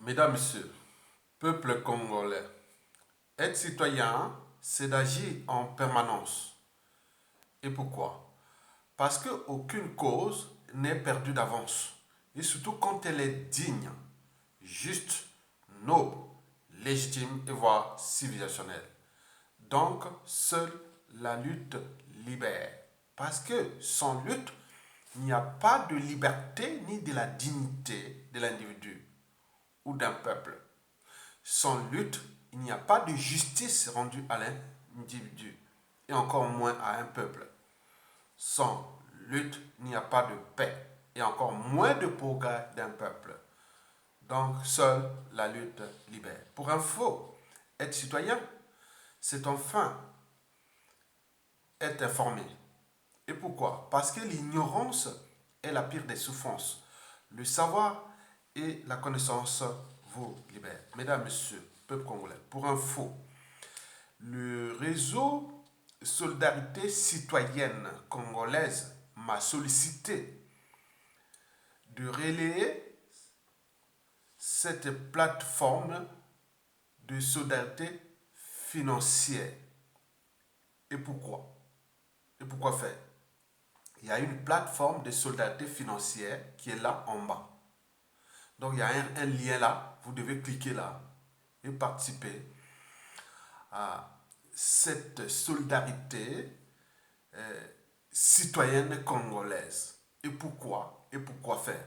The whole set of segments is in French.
Mesdames, Messieurs, peuple congolais, être citoyen, c'est d'agir en permanence. Et pourquoi? Parce qu'aucune cause n'est perdue d'avance. Et surtout quand elle est digne, juste, noble, légitime et voire civilisationnelle. Donc, seule la lutte libère. Parce que sans lutte, il n'y a pas de liberté ni de la dignité de l'individu ou d'un peuple. Sans lutte, il n'y a pas de justice rendue à l'individu et encore moins à un peuple. Sans lutte, il n'y a pas de paix et encore moins de progrès d'un peuple. Donc, seule la lutte libère. Pour info, être citoyen, c'est enfin être informé. Et pourquoi? Parce que l'ignorance est la pire des souffrances. Le savoir et la connaissance vous libèrent. Mesdames, Messieurs, peuple congolais, pour info, le réseau Solidarité citoyenne congolaise m'a sollicité de relayer cette plateforme de solidarité financière. Et pourquoi? Et pourquoi faire? Il y a une plateforme de solidarité financière qui est là en bas. Donc il y a un lien là, vous devez cliquer là et participer à cette solidarité citoyenne congolaise. Et pourquoi? Et pourquoi faire?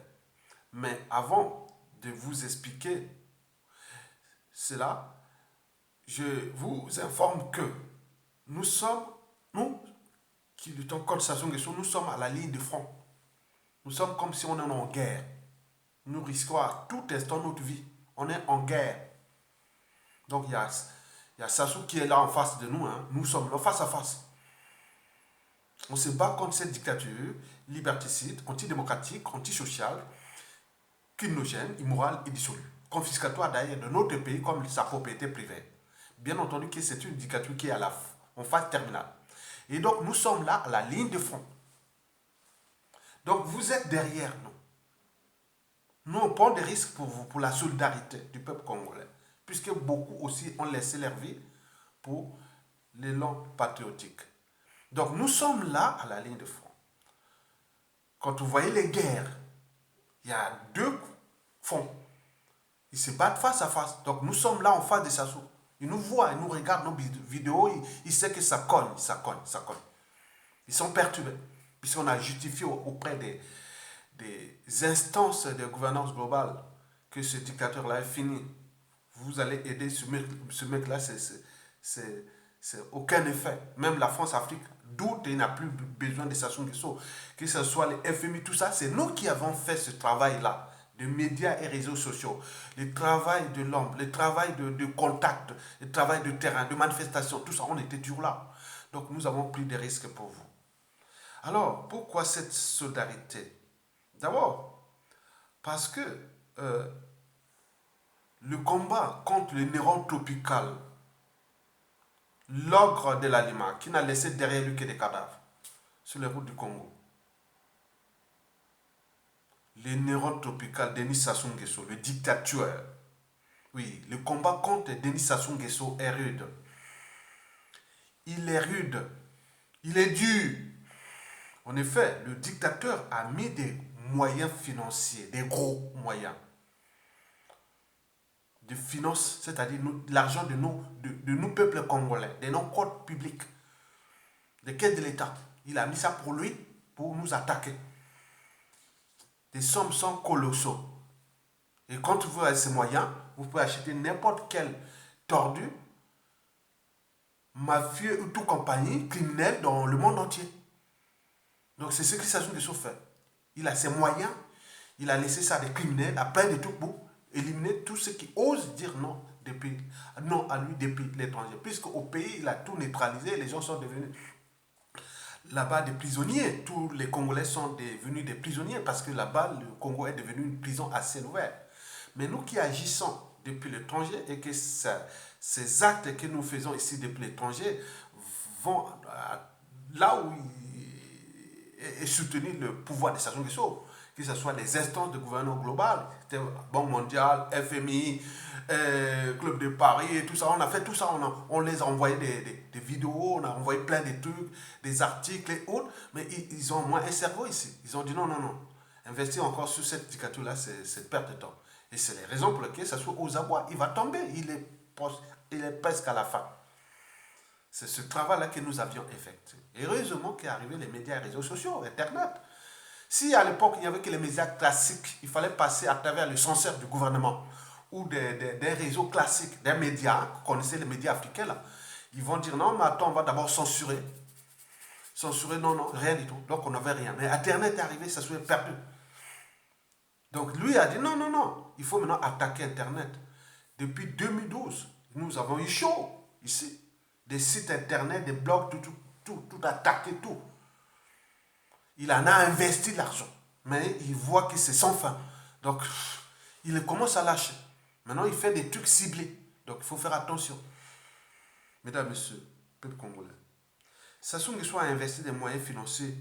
Mais avant de vous expliquer cela, je vous informe que nous sommes, nous qui luttons contre Sassou Nguesso, nous sommes à la ligne de front. Nous sommes comme si on est en guerre. Nous risquons à tout instant notre vie. On est en guerre. Donc il y a Sassou qui est là en face de nous. Hein. Nous sommes là face à face. On se bat contre cette dictature liberticide, antidémocratique, antisociale, criminogène, immorale et dissolue. Confiscatoire d'ailleurs de notre pays comme sa propriété privée. Bien entendu que c'est une dictature qui est en phase terminale. Et donc nous sommes là à la ligne de front. Donc vous êtes derrière nous. Nous, on prend des risques pour vous, pour la solidarité du peuple congolais, puisque beaucoup aussi ont laissé leur vie pour l'élan patriotique. Donc nous sommes là à la ligne de front. Quand vous voyez les guerres, il y a deux fronts. Ils se battent face à face. Donc nous sommes là en face de Sassou. Ils nous voient, ils nous regardent nos vidéos, ils savent que ça cogne, ça cogne, ça cogne. Ils sont perturbés, puisqu'on a justifié auprès des instances de gouvernance globale que ce dictateur-là est fini. Vous allez aider ce mec-là, c'est aucun effet. Même la France-Afrique, d'où il n'a plus besoin de Sassou Nguesso, que ce soit les FMI, tout ça, c'est nous qui avons fait ce travail-là de médias et réseaux sociaux, le travail de l'homme, le travail de contact, le travail de terrain, de manifestation, tout ça, on était toujours là. Donc nous avons pris des risques pour vous. Alors, pourquoi cette solidarité? D'abord, parce que le combat contre le néron tropical, l'ogre de l'aliment, qui n'a laissé derrière lui que des cadavres sur les routes du Congo. Le néron tropical, Denis Sassou Nguesso, le dictateur. Oui, le combat contre Denis Sassou Nguesso est rude. Il est rude. Il est dur. En effet, le dictateur a mis des moyens financiers, des gros moyens de finance, c'est-à-dire l'argent de nous peuples congolais, de nos comptes publics, des caisses de l'État. Il a mis ça pour lui, pour nous attaquer. Les sommes sont colossaux. Et quand vous avez ces moyens, vous pouvez acheter n'importe quel tordu, mafieux ou toute compagnie criminelle dans le monde entier. Donc c'est ce que Sassou Nguesso fait. Il a ses moyens, il a laissé ça à des criminels, à plein de trucs pour éliminer tous ceux qui osent dire non, non à lui depuis l'étranger. Puisqu'au pays, il a tout neutralisé, les gens sont devenus là-bas des prisonniers. Tous les Congolais sont devenus des prisonniers parce que là-bas, le Congo est devenu une prison à ciel ouvert. Mais nous qui agissons depuis l'étranger et que ces actes que nous faisons ici depuis l'étranger vont là où est soutenu le pouvoir de Sassou Nguesso, que ce soit les instances de gouvernement global, Banque mondiale, FMI, Club de Paris et tout ça. On a fait tout ça, on les a envoyé des vidéos, on a envoyé plein de trucs, des articles et autres, mais ils ont moins un cerveau ici. Ils ont dit non, non, non. Investir encore sur cette dictature-là, c'est perte de temps. Et c'est les raisons pour lesquelles ça soit aux abois. Il va tomber, il est presque à la fin. C'est ce travail-là que nous avions effectué. Heureusement qu'est arrivé les médias et les réseaux sociaux, Internet. Si à l'époque, il n'y avait que les médias classiques, il fallait passer à travers le censeur du gouvernement ou des réseaux classiques, des médias, vous connaissez les médias africains là, ils vont dire non, mais attends, on va d'abord censurer. Censurer, non, non, rien du tout. Donc on n'avait rien. Mais Internet est arrivé, ça serait perdu. Donc lui a dit non, non, non, il faut maintenant attaquer Internet. Depuis 2012, nous avons eu chaud ici. Des sites Internet, des blogs, tout attaqué, tout. Il en a investi de l'argent. Mais il voit que c'est sans fin. Donc, il commence à lâcher. Maintenant, il fait des trucs ciblés. Donc, il faut faire attention. Mesdames, Messieurs, peuple congolais, Sassou Nguesso a investi des moyens financiers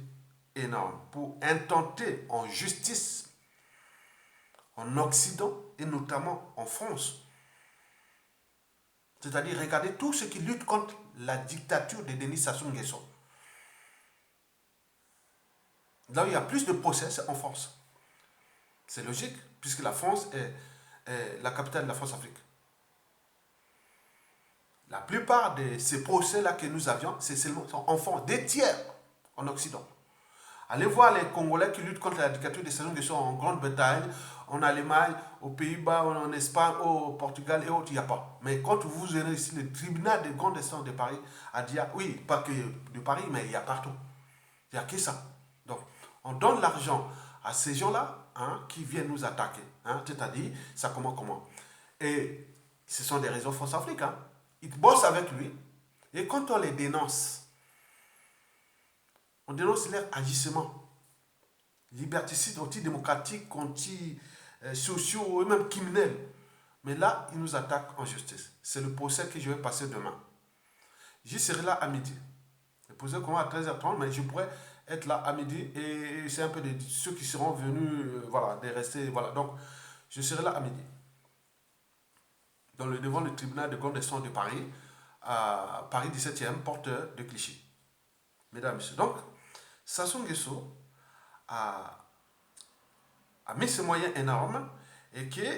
énormes pour intenter en justice en Occident et notamment en France. C'est-à-dire, regardez tout ce qui lutte contre la dictature de Denis Sassou Nguesso. Là où il y a plus de procès, c'est en France. C'est logique, puisque la France est la capitale de la France-Afrique. La plupart de ces procès-là que nous avions, c'est seulement en France, des tiers en Occident. Allez voir les Congolais qui luttent contre la dictature de Sassou Nguesso en Grande-Bretagne, en Allemagne, aux Pays-Bas, en Espagne, au Portugal et autres, il n'y a pas. Mais quand vous verrez ici, le tribunal de grande instance de Paris a dit, oui, pas que de Paris, mais il y a partout. Il n'y a que ça. Donc, on donne l'argent à ces gens-là qui viennent nous attaquer. C'est-à-dire, ça comment. Et ce sont des réseaux France-Afrique. Ils bossent avec lui. Et quand on les dénonce, on dénonce leur agissement liberticide, anti-démocratique, anti-sociaux et même criminels. Mais là, ils nous attaquent en justice. C'est le procès que je vais passer demain. J'y serai là à midi. Le procès commence à 13h30, mais je pourrais être là à midi et c'est un peu de ceux qui seront venus, voilà, de rester, voilà. Donc, je serai là à midi. Devant le tribunal de grande instance de Paris, à Paris 17e, porte de Clichy. Mesdames et messieurs. Donc, Sassou Nguesso a mis ses moyens énormes et qui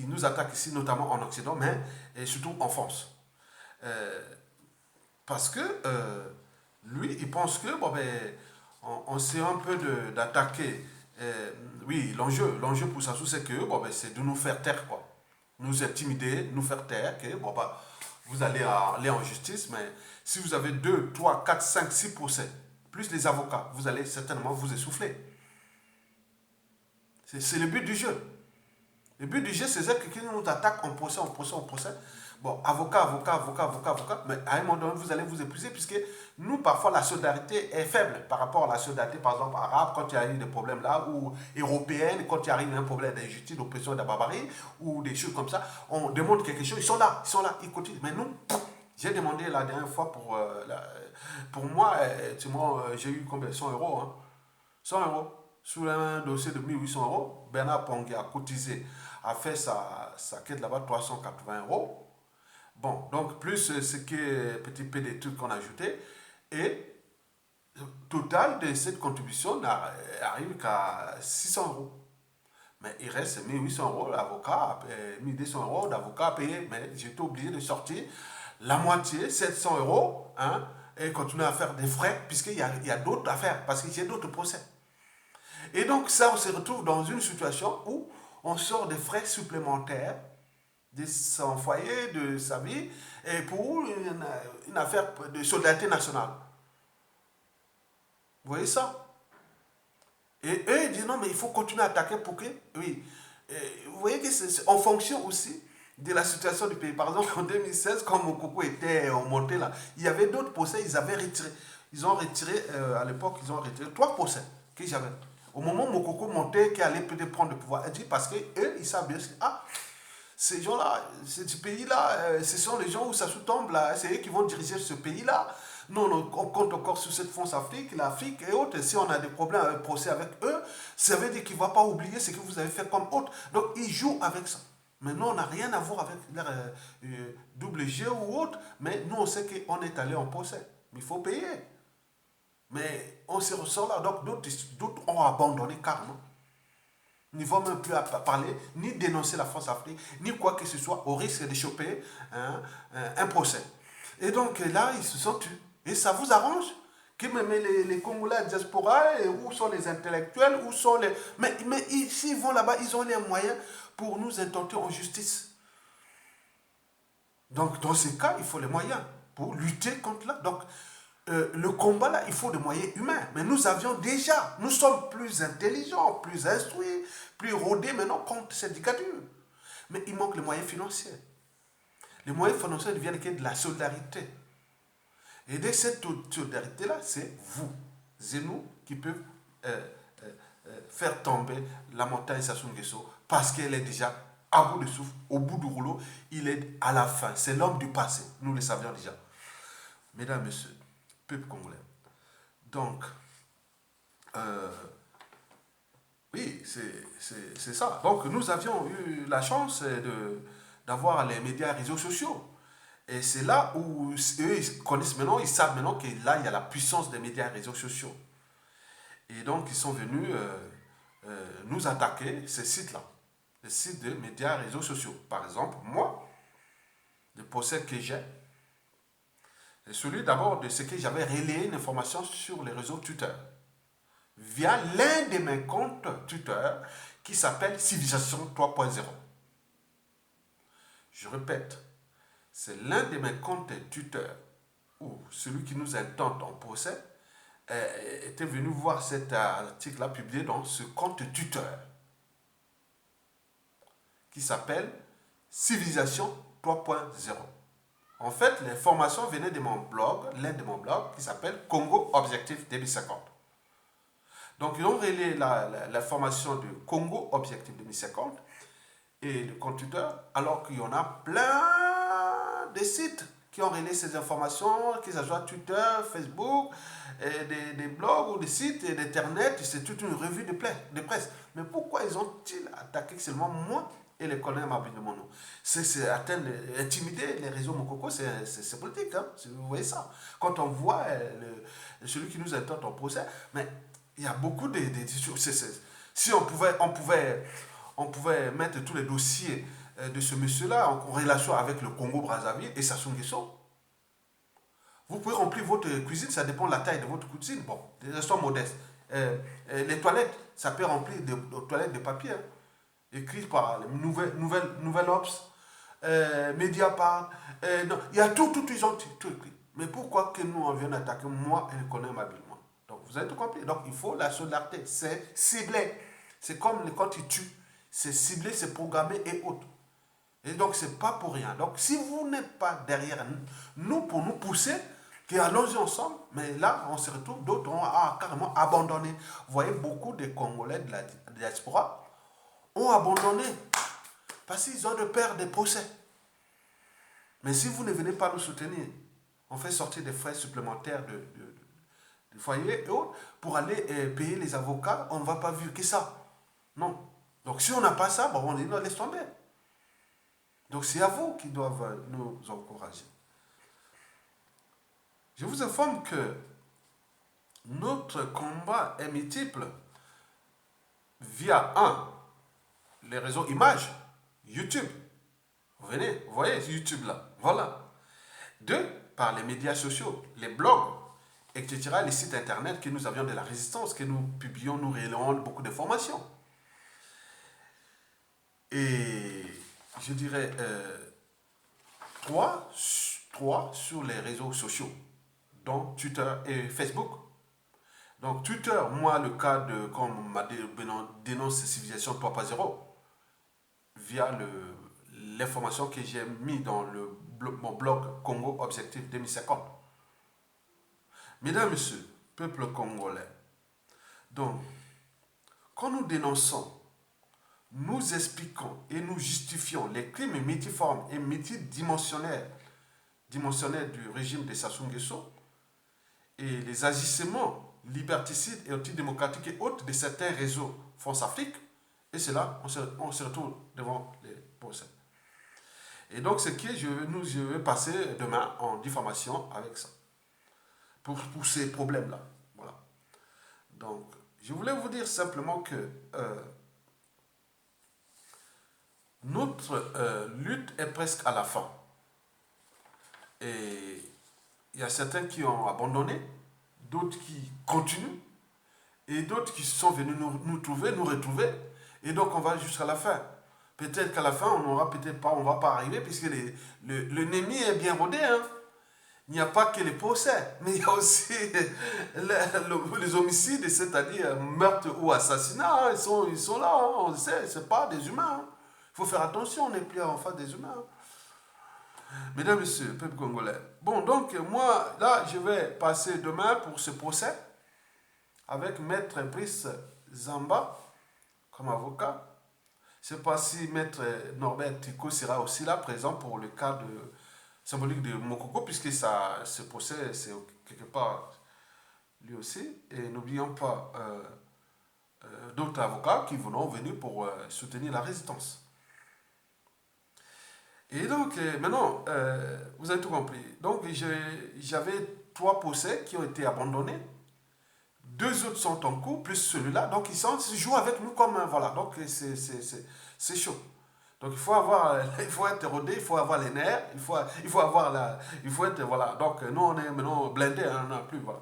nous attaque ici, notamment en Occident, mais et surtout en France. Parce que lui, il pense que on sait un peu d'attaquer. Oui, l'enjeu pour Sassou, c'est que c'est de nous faire taire, quoi. Nous intimider, nous faire taire, que vous allez aller en justice, mais si vous avez 2, 3, 4, 5, 6 procès, plus les avocats, vous allez certainement vous essouffler. C'est le but du jeu. Le but du jeu, c'est que quelqu'un nous attaque en procès. Bon, avocat, mais à un moment donné, vous allez vous épuiser, puisque nous, parfois, la solidarité est faible par rapport à la solidarité, par exemple, arabe, quand il y a eu des problèmes là, ou européenne, quand il y a eu un problème d'injustice, d'oppression, de barbarie, ou des choses comme ça, on demande quelque chose, ils sont là, ils continuent. Mais nous, j'ai demandé la dernière fois pour moi, j'ai eu combien 100 euros, 100 euros. Sur un dossier de 1800 euros, Bernard Pongué a cotisé, a fait sa quête là-bas, 380 euros. Bon, donc plus ce qui est petit peu des trucs qu'on a ajoutés. Et le total de cette contribution arrive qu'à 600 euros. Mais il reste 1800 euros d'avocat, 1200 euros d'avocat à payer. Mais j'étais obligé de sortir la moitié, 700 euros, et continuer à faire des frais, puisqu'il y a d'autres affaires, parce qu'il y a d'autres procès. Et donc ça, on se retrouve dans une situation où on sort des frais supplémentaires de son foyer, de sa vie, et pour une affaire de solidarité nationale. Vous voyez ça? Et eux, ils disent non, mais il faut continuer à attaquer pour que... Oui. Et vous voyez que c'est en fonction aussi de la situation du pays. Par exemple, en 2016, quand Mokoko était monté là, il y avait d'autres procès, ils avaient retiré. Ils ont retiré, à l'époque, 3 procès que j'avais. Au moment où Mokoko montait, qui allait peut-être prendre le pouvoir, parce qu'eux, ils savent bien, ces gens-là, ce pays-là, ce sont les gens où ça sous-tombe là, c'est eux qui vont diriger ce pays-là. Non, non, on compte encore sur cette France Afrique, l'Afrique et autres. Si on a des problèmes avec procès avec eux, ça veut dire qu'il ne va pas oublier ce que vous avez fait comme autre. Donc, ils jouent avec ça. Mais nous, on n'a rien à voir avec leur double G ou autre. Mais nous, on sait qu'on est allé en procès. Mais il faut payer. Mais on se ressort là. Donc, d'autres ont abandonné carrément. Ils ne vont même plus parler, ni dénoncer la France-Afrique, ni quoi que ce soit, au risque de choper un procès. Et donc là, ils se sont tués. Et ça vous arrange que même les Congolais de diaspora, et où sont les intellectuels, où sont les... Mais s'ils vont là-bas, ils ont les moyens pour nous intenter en justice. Donc dans ces cas, il faut les moyens pour lutter contre là. Donc le combat là, il faut des moyens humains. Mais nous avions déjà, nous sommes plus intelligents, plus instruits, plus rodés maintenant contre cette dictature. Mais il manque les moyens financiers. Les moyens financiers ne viennent que de la solidarité. Et de cette solidarité-là, c'est vous et nous qui peuvent faire tomber la montagne Sassou Nguesso parce qu'elle est déjà à bout de souffle, au bout du rouleau, il est à la fin. C'est l'homme du passé, nous le savions déjà. Mesdames, Messieurs, peuple congolais. Donc, oui, c'est ça. Donc, nous avions eu la chance d'avoir les médias et réseaux sociaux. Et c'est là où eux, ils connaissent maintenant, ils savent maintenant que là, il y a la puissance des médias et réseaux sociaux. Et donc, ils sont venus nous attaquer, ces sites-là. Les sites de médias et réseaux sociaux. Par exemple, moi, le procès que j'ai, c'est celui d'abord de ce que j'avais relayé une information sur les réseaux Twitter, via l'un de mes comptes Twitter qui s'appelle Civilisation 3.0. Je répète, c'est l'un de mes comptes Twitter où celui qui nous intente en procès était venu voir cet article-là publié dans ce compte Twitter qui s'appelle Civilisation 3.0. En fait, l'information venait de mon blog, l'un de mon blogs qui s'appelle Congo Objectif 2050. Donc, ils ont relayé l'information de Congo Objectif 2050 et le compte Twitter, alors qu'il y en a plein de sites qui ont relayé ces informations, qu'ils soient Twitter, Facebook, et des blogs ou des sites d'internet, c'est toute une revue de presse. Mais pourquoi ils ont-ils attaqué seulement moi et les colonels Mabini de Mono? C'est atteindre, intimider les réseaux Mokoko, c'est politique, hein? Vous voyez ça. Quand on voit celui qui nous intente en procès, mais il y a beaucoup de si on pouvait mettre tous les dossiers de ce monsieur-là en relation avec le Congo-Brazzaville et Sassou Nguesso. Vous pouvez remplir votre cuisine, ça dépend de la taille de votre cuisine. Bon, des restaurants modestes. Les toilettes, ça peut remplir des toilettes de papier, hein, écrites par les Nouvelle Ops, Mediapart. Non, il y a tout écrit. Mais pourquoi que nous, on vient d'attaquer moi et le colonel habilement? Donc, vous avez tout compris. Donc, il faut la solidarité. C'est ciblé. C'est comme quand ils tuent. C'est ciblé, c'est programmé et autres. Et donc, c'est pas pour rien. Donc, si vous n'êtes pas derrière nous pour nous pousser, que allons-y ensemble, mais là, on se retrouve, d'autres ont carrément abandonné. Vous voyez, beaucoup de Congolais de la diaspora ont abandonné parce qu'ils ont de peur des procès. Mais si vous ne venez pas nous soutenir, on fait sortir des frais supplémentaires de foyer et autres pour aller payer les avocats, on ne va pas vivre que ça. Non. Donc, si on n'a pas ça, bon, on dit non, laisse tomber. Donc c'est à vous qui doivent nous encourager. Je vous informe que notre combat est multiple via les réseaux images, YouTube. Vous voyez YouTube là, voilà. 2, par les médias sociaux, les blogs, etc., les sites internet que nous avions de la résistance, que nous publions, nous relayons beaucoup d'informations. Et je dirais 3 sur les réseaux sociaux, dont Twitter et Facebook. Donc Twitter, moi, le cas de, comme on m'a dénonce Civilisation 3.0, via l'information que j'ai mis dans mon blog Congo Objectif 2050. Mesdames, Messieurs, peuple congolais, donc, quand nous dénonçons, nous expliquons et nous justifions les crimes multiformes et multidimensionnels du régime de Sassou Nguesso, et les agissements liberticides et antidémocratiques et autres de certains réseaux France-Afrique, et c'est là on se retrouve devant les procès. Et donc, ce que je vais passer demain en diffamation avec ça, pour ces problèmes-là. Voilà. Donc, je voulais vous dire simplement que notre lutte est presque à la fin. Et il y a certains qui ont abandonné, d'autres qui continuent, et d'autres qui sont venus nous trouver, nous retrouver. Et donc, on va jusqu'à la fin. Peut-être qu'à la fin, on n'aura peut-être pas, on ne va pas arriver, puisque l'ennemi est bien rodé. Hein. Il n'y a pas que les procès, mais il y a aussi les homicides, c'est-à-dire meurtre ou assassinat. Hein. Ils sont là, hein, on le sait, ce n'est pas des humains. Hein. Il faut faire attention, on n'est plus en face des humains. Mesdames, Messieurs, peuple congolais. Bon, donc moi, là, je vais passer demain pour ce procès avec Maître Brice Zamba comme avocat. Je ne sais pas si Maître Norbert Tico sera aussi là, présent pour le cas symbolique de Mokoko, puisque ce procès, c'est quelque part lui aussi. Et n'oublions pas d'autres avocats qui vont venir pour soutenir la résistance. Et donc, maintenant, vous avez tout compris. Donc, j'avais 3 procès qui ont été abandonnés. 2 autres sont en cours, plus celui-là. Donc, ils jouent avec nous comme... voilà, donc c'est chaud. Donc, il faut être rodé, il faut avoir les nerfs, il faut être... Voilà. Donc, nous, on est maintenant blindés, hein, on n'a plus, voilà.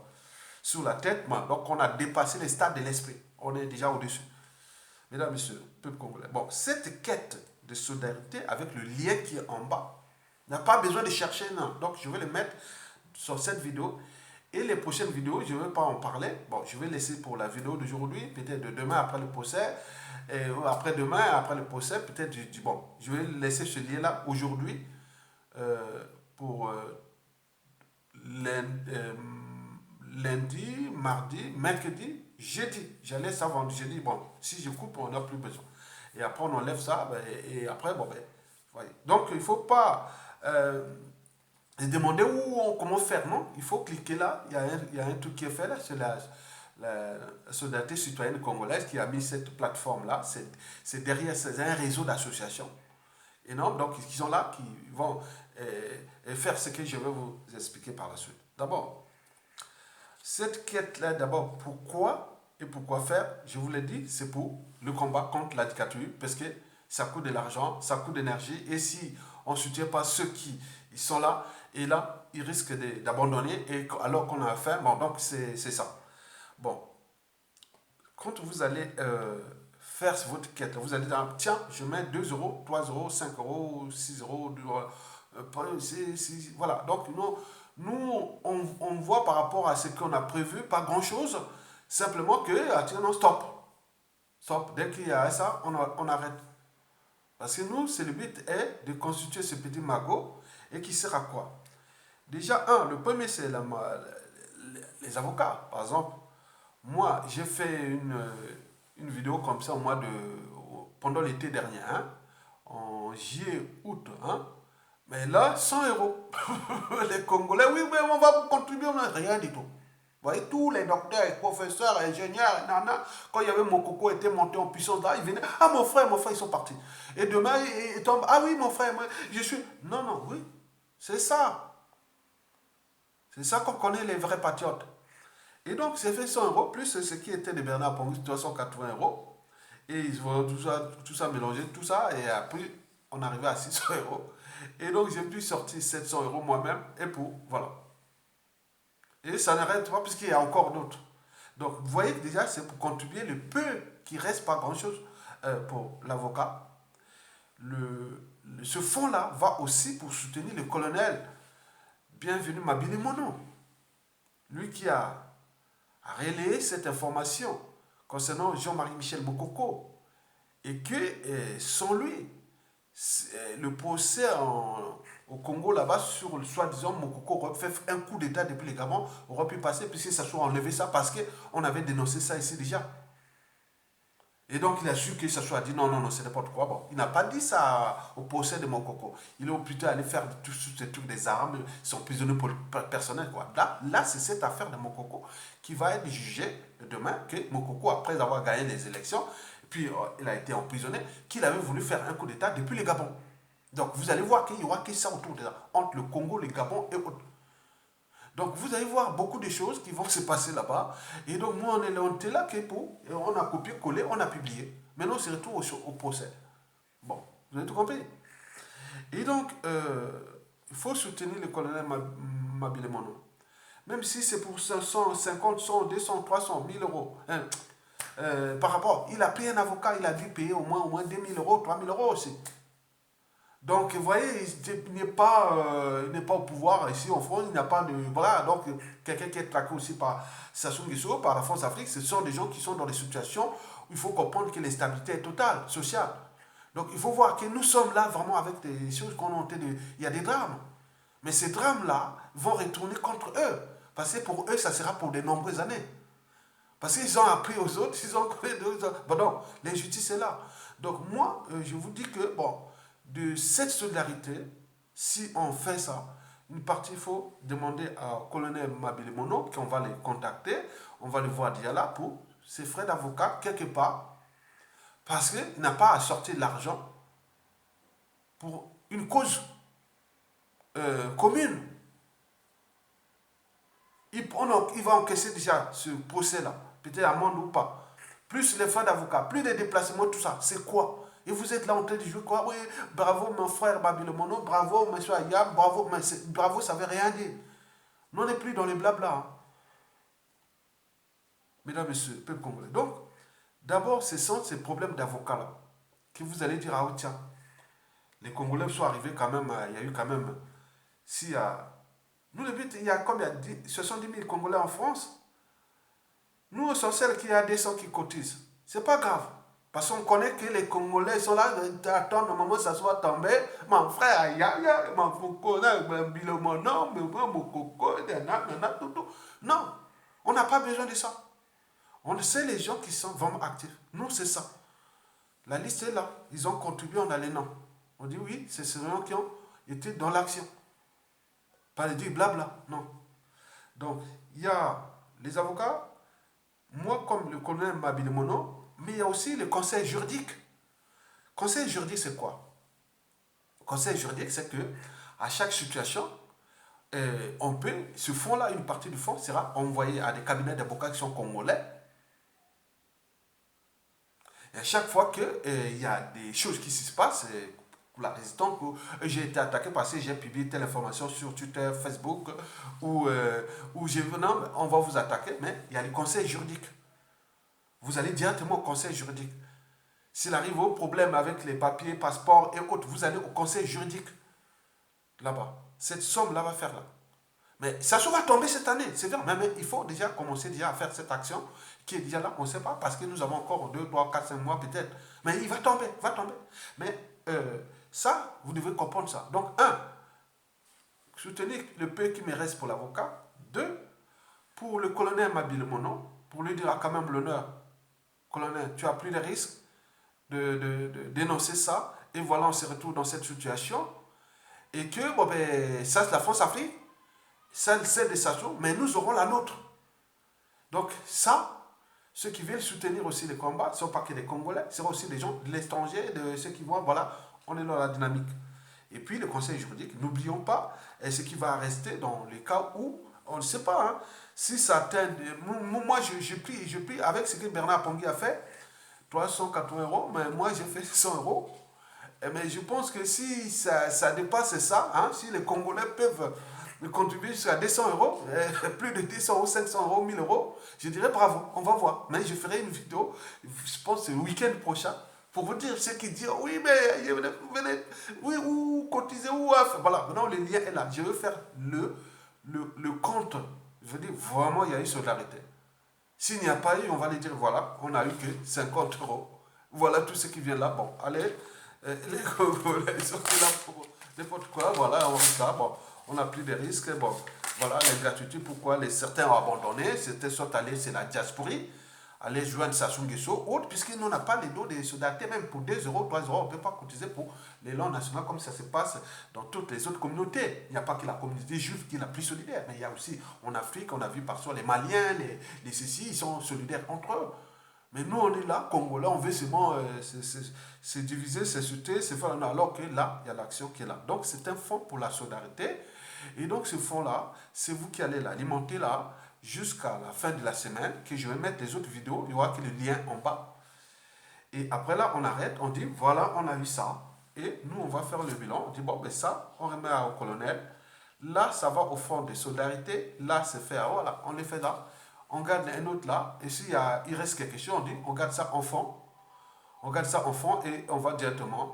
Sur la tête, donc on a dépassé les stades de l'esprit. On est déjà au-dessus. Mesdames, Messieurs, peuple congolais. Bon, cette quête de solidarité avec le lien qui est en bas, n'a pas besoin de chercher, non. Donc, je vais le mettre sur cette vidéo. Et les prochaines vidéos, je ne vais pas en parler. Bon, je vais laisser pour la vidéo d'aujourd'hui, peut-être de demain après le procès, et après-demain, après le procès, peut-être je dis, bon, je vais laisser ce lien-là aujourd'hui pour lundi, mardi, mercredi, jeudi. J'allais ça vendredi, jeudi, bon, si je coupe, on n'a plus besoin. Et après, on enlève ça, et après, bon, voyez. Donc, il ne faut pas... demander comment faire, non. Il faut cliquer là, il y a un truc qui est fait là, c'est la solidarité citoyenne congolaise qui a mis cette plateforme-là. C'est derrière, c'est un réseau d'associations. Et non, donc ils sont là, qui vont faire ce que je vais vous expliquer par la suite. D'abord, cette quête-là, d'abord, pourquoi et pourquoi faire, je vous l'ai dit, c'est pour le combat contre la dictature, parce que ça coûte de l'argent, ça coûte d'énergie, et si on ne soutient pas ceux qui ils sont là, et là, ils risquent d'abandonner, et alors qu'on a affaire, bon, donc c'est ça. Bon, quand vous allez faire votre quête, vous allez dire, tiens, je mets 2 euros, 3 euros, 5 euros, 6 euros, 2 euros, voilà, donc nous on voit par rapport à ce qu'on a prévu, pas grand-chose, simplement que, tiens, non, stop, dès qu'il y a ça, on arrête. Parce que nous, le but est de constituer ce petit magot, et qui sert à quoi? Déjà, le premier, c'est les avocats. Par exemple, moi, j'ai fait une vidéo comme ça pendant l'été dernier, hein, en juillet, août. Hein, mais là, 100 euros. Les Congolais, oui, mais on va contribuer, on n'a rien du tout. Vous voyez, tous les docteurs, professeurs, ingénieurs, quand il y avait Mokoko était monté en puissance, là, ils venaient, ah mon frère, ils sont partis. Et demain, ils tombent, ah oui, mon frère, moi, je suis... Non, oui, c'est ça. C'est ça qu'on connaît les vrais patriotes. Et donc, c'est fait 100 euros, plus ce qui était de Bernard Pongus, 280 euros. Et ils vont tout ça mélanger, tout ça, et après, on arrivait à 600 euros. Et donc, j'ai pu sortir 700 euros moi-même, et voilà. Et ça n'arrête pas, puisqu'il y a encore d'autres. Donc, vous voyez que déjà, c'est pour contribuer le peu qui reste, pas grand-chose pour l'avocat. Ce fonds-là va aussi pour soutenir le colonel Bienvenu Mabili Mono. Lui qui a relayé cette information concernant Jean-Marie Michel Mokoko. Et que, sans lui, le procès au Congo là-bas sur le soi-disant Mokoko aurait fait un coup d'état depuis les Gabon, aurait pu passer puisque ça soit enlevé ça parce qu'on avait dénoncé ça ici déjà. Et donc, il a su que Sassou a dit non, non, non, c'est n'importe quoi. Bon, il n'a pas dit ça au procès de Mokoko. Il est plutôt allé faire tous ces trucs des armes, son prisonnier personnel, quoi. Là c'est cette affaire de Mokoko qui va être jugée demain, que Mokoko, après avoir gagné les élections, puis il a été emprisonné, qu'il avait voulu faire un coup d'État depuis le Gabon. Donc, vous allez voir qu'il y aura que ça autour de ça, entre le Congo, le Gabon et autres. Donc vous allez voir beaucoup de choses qui vont se passer là-bas. Et donc nous, on était là que pour, on a copié-collé, on a publié. Maintenant, c'est retour au procès. Bon, vous avez tout compris. Et donc, il faut soutenir le colonel Mabile Mono. Même si c'est pour 150, 100, 200, 300, 1000 euros. Hein, par rapport, il a pris un avocat, il a dû payer au moins 2000 euros, 3000 euros aussi. Donc, vous voyez, il n'est pas, pas au pouvoir ici en France, il n'y a pas de... Voilà, donc quelqu'un qui est traqué aussi par Sassou Nguesso, par la France Afrique, ce sont des gens qui sont dans des situations où il faut comprendre que l'instabilité est totale, sociale. Donc, il faut voir que nous sommes là vraiment avec des choses qu'on a en tête de... Il y a des drames. Mais ces drames-là vont retourner contre eux. Parce que pour eux, ça sera pour de nombreuses années. Parce qu'ils ont appris aux autres, ils ont connu d'autres. Bon, non, l'injustice est là. Donc, moi, je vous dis que, bon, de cette solidarité, si on fait ça, une partie, il faut demander au colonel Mabile Mono, qu'on va les contacter, on va les voir déjà là pour ses frais d'avocat, quelque part, parce qu'il n'a pas à sortir de l'argent pour une cause commune. Il va encaisser déjà ce procès-là, peut-être amende ou pas. Plus les frais d'avocat, plus les déplacements, tout ça, c'est quoi? Et vous êtes là en train de jouer quoi? Oui, bravo mon frère Babylon Mono, bravo monsieur Ayam, bravo, mais bravo ça veut rien dire. Nous on n'est plus dans les blabla. Hein. Mesdames, messieurs, peuple congolais. Donc, d'abord, ce sont ces problèmes d'avocat là, que vous allez dire, ah tiens, les Congolais sont arrivés quand même, il y a eu quand même, si, nous le but, il y a combien, 70 000 Congolais en France. Nous, on celle qu'il y a des gens qui cotisent. C'est pas grave. Parce qu'on connaît que les Congolais sont là, attendent au moment où ça soit tombé. Mon frère, aïe, mon coco, non, mon coco, tout. Non, on n'a pas besoin de ça. On sait les gens qui sont vraiment actifs. Nous, c'est ça. La liste est là. Ils ont contribué, on a les noms. On dit oui, c'est ces gens qui ont été dans l'action. Pas les dire blabla, non. Donc, il y a les avocats, moi comme le colonel Mabile Mono, mais il y a aussi le conseil juridique. Conseil juridique, c'est quoi? Conseil juridique, c'est que à chaque situation, on peut, ce fonds-là, une partie du fonds sera envoyé à des cabinets d'avocats qui sont congolais. Et à chaque fois qu'il y a des choses qui se passent, pour la résistance, j'ai été attaqué parce que j'ai publié telle information sur Twitter, Facebook, ou non, on va vous attaquer, mais il y a les conseils juridiques. Vous allez directement au conseil juridique. S'il arrive au problème avec les papiers, passeports et autres, vous allez au conseil juridique. Là-bas. Cette somme-là va faire là. Mais ça va tomber cette année, c'est vrai. Mais il faut déjà commencer déjà à faire cette action qui est déjà là, on ne sait pas, parce que nous avons encore 2, 3, 4, 5 mois peut-être. Mais il va tomber, va tomber. Mais ça, vous devez comprendre ça. Donc, un, soutenir le peu qui me reste pour l'avocat. Deux, pour le colonel Mabile Mono, pour lui dire quand même l'honneur. Colonel, tu as pris le risque de dénoncer ça. Et voilà, on se retrouve dans cette situation. Et que, bon, ben, ça, c'est la France-Afrique. Ça, c'est des Sassou, mais nous aurons la nôtre. Donc, ça, ceux qui viennent soutenir aussi les combats, ce ne sont pas que des Congolais, ce sont aussi des gens de l'étranger, de ceux qui vont, voilà, on est dans la dynamique. Et puis, le conseil juridique, n'oublions pas, ce qui va rester dans les cas où, on ne sait pas, hein, si ça atteint, moi, je prie avec ce que Bernard Pongui a fait, 380 euros, mais moi, j'ai fait 100 euros. Mais je pense que si ça dépasse ça, hein, si les Congolais peuvent contribuer jusqu'à 200 euros, plus de 200 euros, 500 euros, 1000 euros, je dirais bravo, on va voir. Mais je ferai une vidéo, je pense le week-end prochain, pour vous dire ce qui dit, oui, mais venez, oui, ou cotiser, ou voilà, maintenant le lien est là. Je veux faire le compte. Je veux dire, vraiment, il y a eu solidarité. S'il n'y a pas eu, on va lui dire, voilà, on a eu que 50 euros. Voilà tout ce qui vient là. Bon, allez, les Congolais sont là pour n'importe quoi. Voilà, on ça. Bon, on a pris des risques. Bon, voilà, les gratuités, pourquoi certains ont abandonné, certains sont allés, c'est la diaspora. aller joindre Sassou Nguesso, autre, puisqu'il n'en a pas les dons de solidarité, même pour 2 euros, 3 euros, on ne peut pas cotiser pour l'élan national comme ça se passe dans toutes les autres communautés. Il n'y a pas que la communauté juive qui est la plus solidaire, mais il y a aussi en Afrique, on a vu parfois les Maliens, les ceci, ils sont solidaires entre eux. Mais nous, on est là, Congolais, on veut seulement se diviser, se sauter, se faire, alors que là, il y a l'action qui est là. Donc, c'est un fonds pour la solidarité. Et donc, ce fonds-là, c'est vous qui allez l'alimenter là, jusqu'à la fin de la semaine, que je vais mettre les autres vidéos, il y aura que le lien en bas. Et après là, on arrête, on dit, voilà, on a eu ça. Et nous, on va faire le bilan. On dit, bon, ben ça, on remet au colonel. Là, ça va au fonds de solidarité. Là, c'est fait, voilà, on les fait là. On garde un autre là. Et s'il il reste quelque chose, on dit, on garde ça en fond. On garde ça en fond et on va directement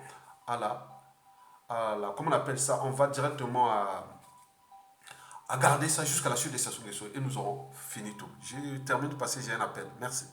comment on appelle ça, on va directement à garder ça jusqu'à la suite de Sassou Nguesso et nous aurons fini tout. Je termine parce que j'ai un appel. Merci.